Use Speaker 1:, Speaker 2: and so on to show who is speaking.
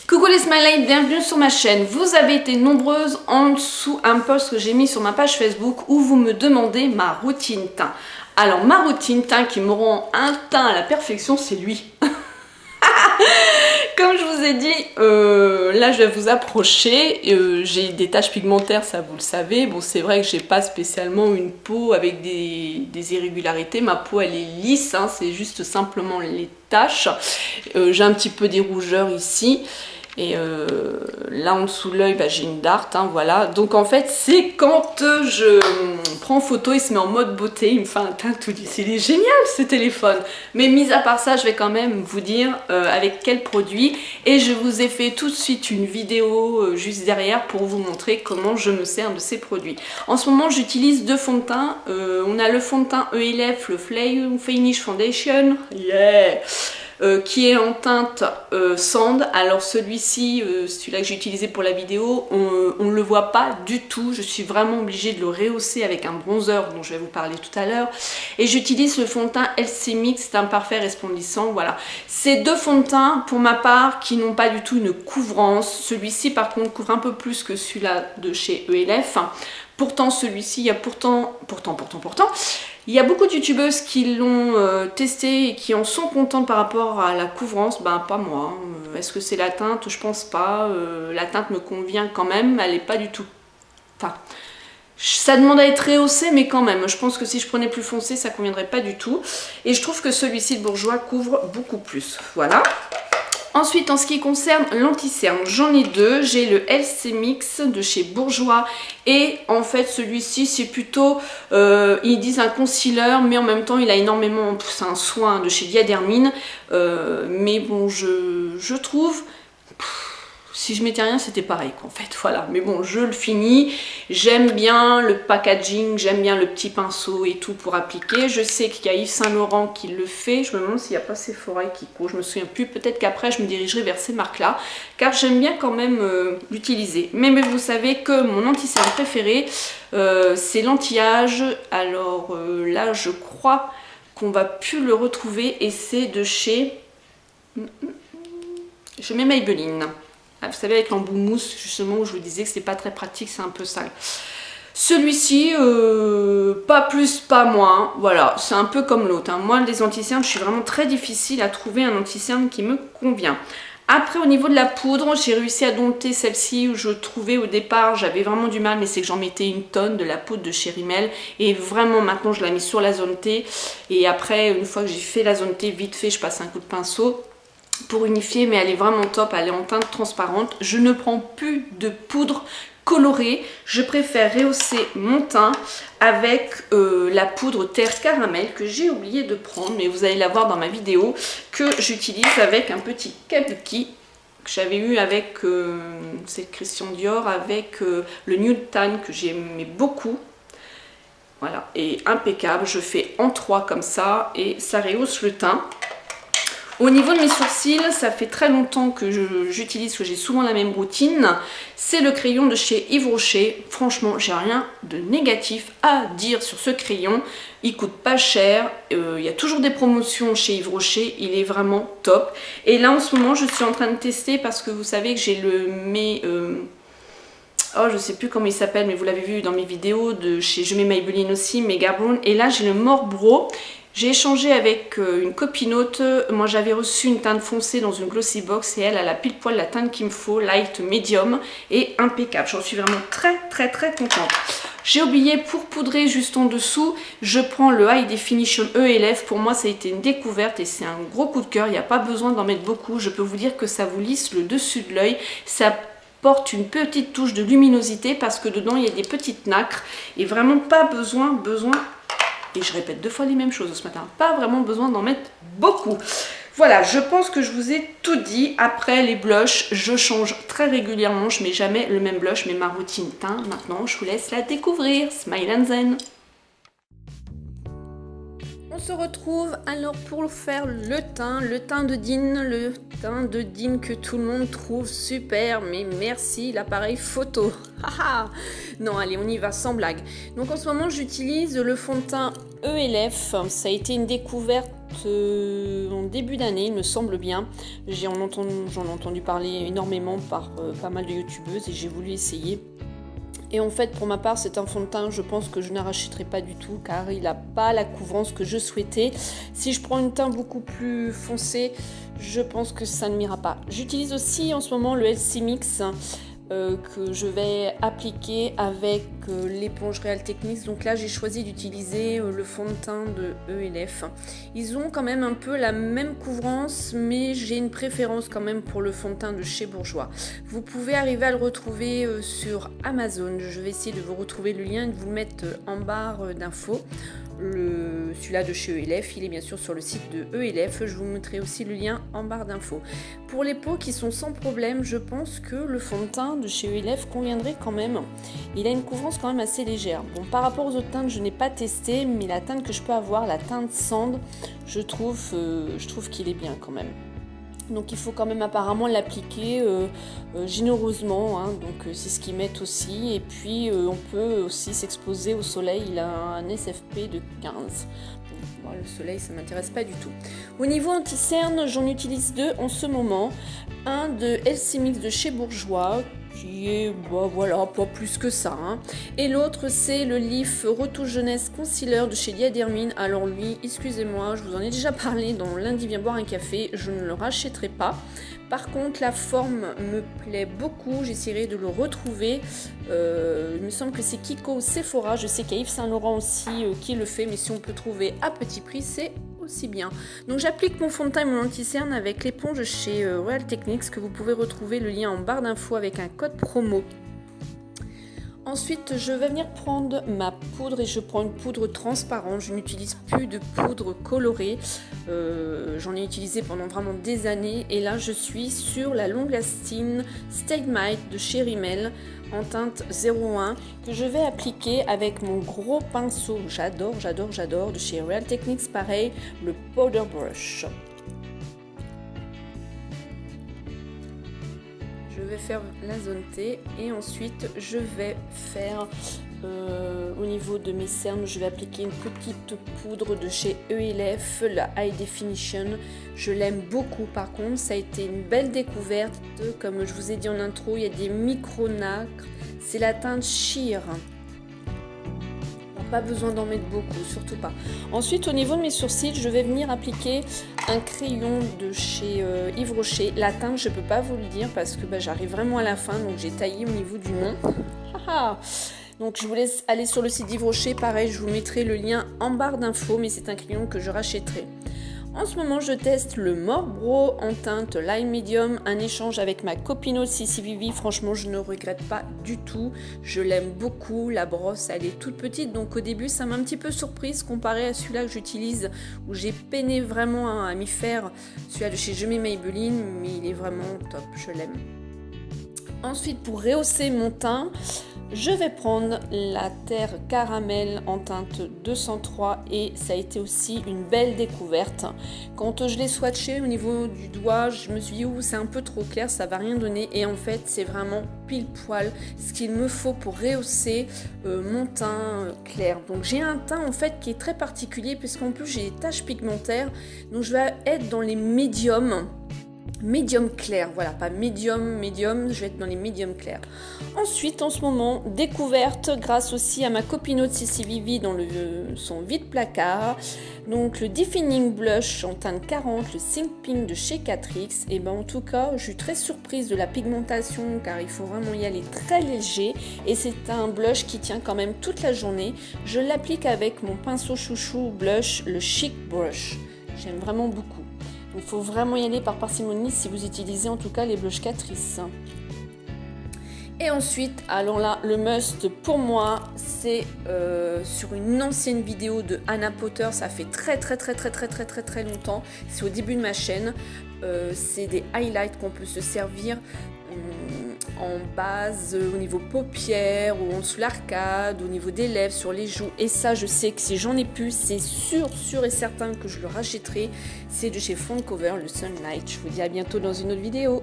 Speaker 1: Coucou les Smilites, bienvenue sur ma chaîne. Vous avez été nombreuses en dessous un post que j'ai mis sur ma page Facebook où vous me demandez ma routine teint. Alors ma routine teint qui me rend un teint à la perfection, c'est lui. Comme je vous ai dit, là je vais vous approcher, j'ai des taches pigmentaires, ça vous le savez. Bon, c'est vrai que j'ai pas spécialement une peau avec des irrégularités, ma peau elle est lisse, hein, c'est juste simplement les taches. J'ai un petit peu des rougeurs ici. Et là en dessous de l'œil, bah, j'ai une darte, hein, voilà. Donc en fait, c'est quand je prends photo, il se met en mode beauté, il me fait un teint tout lisse. Il est génial ce téléphone. Mais mis à part ça, je vais quand même vous dire avec quel produit. Et je vous ai fait tout de suite une vidéo juste derrière pour vous montrer comment je me sers de ces produits. En ce moment, j'utilise deux fonds de teint. On a le fond de teint ELF, le Finish Foundation. Yeah! Qui est en teinte sand. Alors celui-ci, celui-là que j'ai utilisé pour la vidéo, on ne le voit pas du tout. Je suis vraiment obligée de le rehausser avec un bronzer dont je vais vous parler tout à l'heure. Et j'utilise le fond de teint LC Mix, c'est un parfait resplendissant. Voilà. Ces deux fonds de teint, pour ma part, qui n'ont pas du tout une couvrance. Celui-ci, par contre, couvre un peu plus que celui-là de chez ELF. Pourtant, celui-ci, il y a pourtant, il y a beaucoup de youtubeuses qui l'ont testé et qui en sont contentes par rapport à la couvrance. Ben, pas moi. Est-ce que c'est la teinte? Je pense pas. La teinte me convient quand même. Elle n'est pas du tout... Enfin, ça demande à être rehaussé, mais quand même. Je pense que si je prenais plus foncé, ça conviendrait pas du tout. Et je trouve que celui-ci, le Bourjois, couvre beaucoup plus. Voilà. Ensuite, en ce qui concerne l'anti-cerne, j'en ai deux. J'ai le LC Mix de chez Bourjois et en fait celui-ci c'est plutôt, ils disent un concealer, mais en même temps il a énormément, c'est un soin de chez Diadermine, mais bon je trouve... Si je mettais rien, c'était pareil en fait, voilà. Mais bon, je le finis. J'aime bien le packaging, j'aime bien le petit pinceau et tout pour appliquer. Je sais qu'il y a Yves Saint Laurent qui le fait. Je me demande s'il n'y a pas Sephora qui court, je me souviens plus. Peut-être qu'après, je me dirigerai vers ces marques-là, car j'aime bien quand même l'utiliser. Mais vous savez que mon anti-cerne préféré, c'est l'anti-âge. Alors là, je crois qu'on va plus le retrouver et c'est de chez... Je mets Maybelline. Vous savez, avec l'embout mousse, justement, où je vous disais que c'est pas très pratique, c'est un peu sale. Celui-ci, pas plus, pas moins. Voilà, c'est un peu comme l'autre. Hein. Moi, les anti-cernes, je suis vraiment très difficile à trouver un anti-cerne qui me convient. Après, au niveau de la poudre, j'ai réussi à dompter celle-ci où je trouvais au départ, j'avais vraiment du mal, mais c'est que j'en mettais une tonne de la poudre de chez Rimmel. Et vraiment, maintenant, je la mets sur la zone T. Et après, une fois que j'ai fait la zone T, vite fait, je passe un coup de pinceau pour unifier, mais elle est vraiment top, elle est en teinte transparente. Je ne prends plus de poudre colorée, je préfère rehausser mon teint avec la poudre terre caramel que j'ai oublié de prendre, mais vous allez la voir dans ma vidéo, que j'utilise avec un petit kabuki que j'avais eu avec c'est Christian Dior, avec le Nude Tan que j'aimais beaucoup. Voilà, et impeccable, je fais en 3 comme ça et ça rehausse le teint. Au niveau de mes sourcils, ça fait très longtemps que j'utilise, que j'ai souvent la même routine. C'est le crayon de chez Yves Rocher. Franchement, j'ai rien de négatif à dire sur ce crayon. Il coûte pas cher. Il y a toujours des promotions chez Yves Rocher. Il est vraiment top. Et là, en ce moment, je suis en train de tester parce que vous savez que j'ai le oh, je sais plus comment il s'appelle, mais vous l'avez vu dans mes vidéos de chez Je mets Maybelline aussi, Mega Brown. Et là, j'ai le Morbro. J'ai échangé avec une copinote, moi j'avais reçu une teinte foncée dans une glossy box et elle a pile poil la teinte qu'il me faut, light medium et impeccable. J'en suis vraiment très contente. J'ai oublié pour poudrer juste en dessous, je prends le High Definition ELF. Pour moi ça a été une découverte et c'est un gros coup de cœur, il n'y a pas besoin d'en mettre beaucoup. Je peux vous dire que ça vous lisse le dessus de l'œil, ça porte une petite touche de luminosité parce que dedans il y a des petites nacres et vraiment pas besoin... Et je répète 2 fois les mêmes choses ce matin. Pas vraiment besoin d'en mettre beaucoup. Voilà, je pense que je vous ai tout dit. Après, les blushs, je change très régulièrement. Je mets jamais le même blush, mais ma routine teint, maintenant, je vous laisse la découvrir. Smile and Zen. On se retrouve alors pour faire le teint de Dean que tout le monde trouve super, mais merci l'appareil photo. Non, allez, on y va sans blague. Donc en ce moment, j'utilise le fond de teint ELF. Ça a été une découverte
Speaker 2: en début d'année, il me semble bien. J'en ai entendu parler énormément par pas mal de youtubeuses et j'ai voulu essayer. Et en fait, pour ma part, c'est un fond de teint, je pense que je ne rachèterai pas du tout car il n'a pas la couvrance que je souhaitais. Si je prends une teinte beaucoup plus foncée, je pense que ça ne m'ira pas. J'utilise aussi en ce moment le LC Mix que je vais appliquer avec l'éponge Real Techniques. Donc là, j'ai choisi d'utiliser le fond de teint de ELF. Ils ont quand même un peu la même couvrance, mais j'ai une préférence quand même pour le fond de teint de chez Bourjois. Vous pouvez arriver à le retrouver sur Amazon. Je vais essayer de vous retrouver le lien et de vous le mettre en barre d'infos. Celui-là de chez ELF, il est bien sûr sur le site de ELF. Je vous mettrai aussi le lien en barre d'infos. Pour les peaux qui sont sans problème, je pense que le fond de teint de chez ELF conviendrait quand même. Il a une couvrance quand même assez légère. Bon, par rapport aux autres teintes, je n'ai pas testé, mais la teinte que je peux avoir, la teinte Sand, je trouve qu'il est bien quand même. Donc il faut quand même apparemment l'appliquer généreusement, hein, donc c'est ce qu'ils mettent aussi. Et puis on peut aussi s'exposer au soleil, il a un SFP de 15. Bon, le soleil ça m'intéresse pas du tout. Au niveau anti-cerne, j'en utilise deux en ce moment. Un de LC Mix de chez Bourjois, qui est, voilà, pas plus que ça. Hein. Et l'autre, c'est le Leaf Retouche Jeunesse Concealer de chez Diadermine. Alors lui, excusez-moi, je vous en ai déjà parlé dans Lundi Viens boire un café, je ne le rachèterai pas. Par contre, la forme me plaît beaucoup, j'essaierai de le retrouver. Il me semble que c'est Kiko ou Sephora, je sais qu'il y a Yves Saint Laurent aussi qui le fait, mais si on peut trouver à petit prix, c'est aussi bien. Donc j'applique mon fond de teint et mon anti-cerne avec l'éponge chez Real Techniques, que vous pouvez retrouver le lien en barre d'infos avec un code promo. Ensuite, je vais venir prendre ma poudre et je prends une poudre transparente. Je n'utilise plus de poudre colorée. J'en ai utilisé pendant vraiment des années. Et là, je suis sur la Long Lasting Stegmite de chez Rimmel en teinte 01 que je vais appliquer avec mon gros pinceau. J'adore de chez Real Techniques, pareil, le Powder Brush. Je vais faire la zone T et ensuite je vais faire au niveau de mes cernes, je vais appliquer une petite poudre de chez ELF, la High Definition. Je l'aime beaucoup par contre, ça a été une belle découverte. Comme je vous ai dit en intro, il y a des micro-nacres, c'est la teinte Sheer. Pas besoin d'en mettre beaucoup, surtout pas. Ensuite, au niveau de mes sourcils, je vais venir appliquer un crayon de chez Yves Rocher. La teinte, je peux pas vous le dire parce que j'arrive vraiment à la fin, donc j'ai taillé au niveau du nom. Donc je vous laisse aller sur le site d'Yves Rocher. Pareil, je vous mettrai le lien en barre d'infos, mais c'est un crayon que je rachèterai. En ce moment, je teste le Morbro en teinte Lime Medium, un échange avec ma copine Cici Vivi. Franchement, je ne regrette pas du tout. Je l'aime beaucoup. La brosse, elle est toute petite, donc au début, ça m'a un petit peu surprise comparé à celui-là que j'utilise, où j'ai peiné vraiment à m'y faire. Celui-là de chez Je mets Maybelline, mais il est vraiment top. Je l'aime. Ensuite, pour rehausser mon teint, je vais prendre la terre caramel en teinte 203 et ça a été aussi une belle découverte. Quand je l'ai swatché au niveau du doigt, je me suis dit c'est un peu trop clair, ça va rien donner, et en fait c'est vraiment pile poil ce qu'il me faut pour rehausser mon teint clair. Donc j'ai un teint en fait qui est très particulier puisqu'en plus j'ai des taches pigmentaires, donc je vais être dans les médiums. Médium clair, voilà, pas médium, je vais être dans les médiums clairs. Ensuite, en ce moment, découverte grâce aussi à ma copine Cici Vivi dans son vide placard. Donc le Defining Blush en teinte 40, le Think Pink de chez Catrix. Et en tout cas, je suis très surprise de la pigmentation car il faut vraiment y aller très léger. Et c'est un blush qui tient quand même toute la journée. Je l'applique avec mon pinceau chouchou blush, le Chic Brush. J'aime vraiment beaucoup. Il faut vraiment y aller par parcimonie si vous utilisez en tout cas les blushs Catrice. Et ensuite, alors là, le must pour moi, c'est sur une ancienne vidéo de Anna Potter, ça fait très longtemps, c'est au début de ma chaîne, c'est des highlights qu'on peut se servir en base au niveau paupières ou en dessous l'arcade, au niveau des lèvres, sur les joues. Et ça, je sais que si j'en ai plus, c'est sûr et certain que je le rachèterai. C'est de chez Front Cover, le Sunlight. Je vous dis à bientôt dans une autre vidéo.